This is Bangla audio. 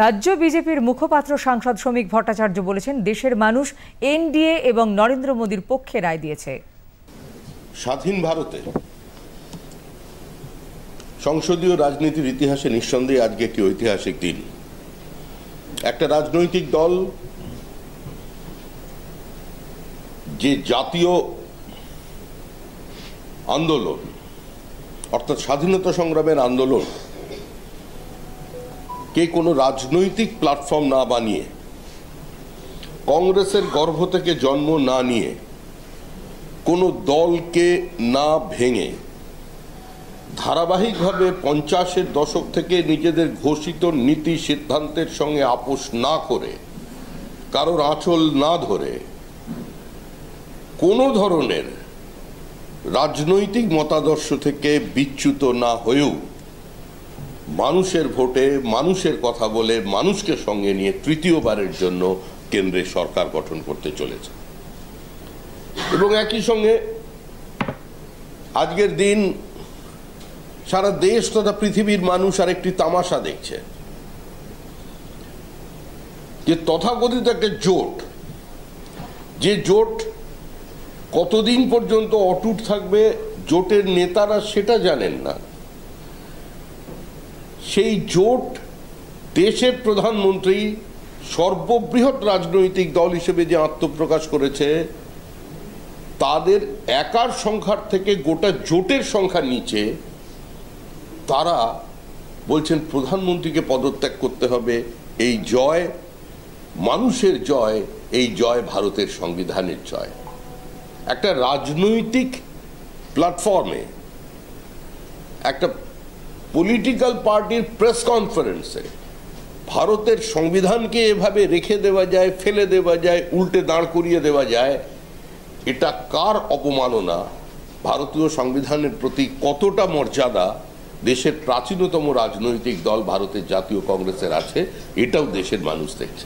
রাজ্য বিজেপির মুখপাত্র সাংসদ শ্রমিক ভট্টাচার্য বলেছেন, দেশের মানুষ এনডিএ এবং নরেন্দ্র মোদীর পক্ষে রায় দিয়েছে। স্বাধীন ভারতে সংসদীয় রাজনীতির ইতিহাসে নিঃসন্দেহে আজকে একটি ঐতিহাসিক দিন। একটা রাজনৈতিক দল যে জাতীয় আন্দোলন অর্থাৎ স্বাধীনতা সংগ্রামের আন্দোলন কে কোনো রাজনৈতিক প্ল্যাটফর্ম না বানিয়ে, কংগ্রেসের গর্ভ থেকে জন্ম না নিয়ে, কোনো দলকে না ভেঙে ধারাবাহিকভাবে 50-এর দশক থেকে নিজেদের ঘোষিত নীতি সিদ্ধান্তের সঙ্গে আপোষ না করে, কারোর আঁচল না ধরে, কোনো ধরনের রাজনৈতিক মতাদর্শ থেকে বিচ্যুত না হয়েও মানুষের ভোটে, মানুষের কথা বলে, মানুষকে সঙ্গে নিয়ে তৃতীয়বারের জন্য কেন্দ্রে সরকার গঠন করতে চলেছে। এবং একই সঙ্গে আজকের দিন সারা দেশ তথা পৃথিবীর মানুষ আর একটি তামাশা দেখছে যে তথাকথিত একটা জোট, যে জোট কতদিন পর্যন্ত অটুট থাকবে জোটের নেতারা সেটা জানেন না। সেই জোট দেশের প্রধানমন্ত্রী সর্ববৃহৎ রাজনৈতিক দল হিসেবে যে আত্মপ্রকাশ করেছে, তাদের একার সংখ্যার থেকে গোটা জোটের সংখ্যা নিচে, তারা বলছেন প্রধানমন্ত্রীকে পদত্যাগ করতে হবে। এই জয় মানুষের জয়, এই জয় ভারতের সংবিধানের জয়। একটা রাজনৈতিক প্ল্যাটফর্মে, একটা পলিটিক্যাল পার্টির প্রেস কনফারেন্সে ভারতের সংবিধানকে এভাবে রেখে দেওয়া যায়, ফেলে দেওয়া যায়, উল্টে দাঁড় করিয়ে দেওয়া যায়, এটা কার অপমাননা, ভারতীয় সংবিধানের প্রতি কতটা মর্যাদা দেশের প্রাচীনতম রাজনৈতিক দল ভারতের জাতীয় কংগ্রেসের আছে, এটাও দেশের মানুষ দেখছে।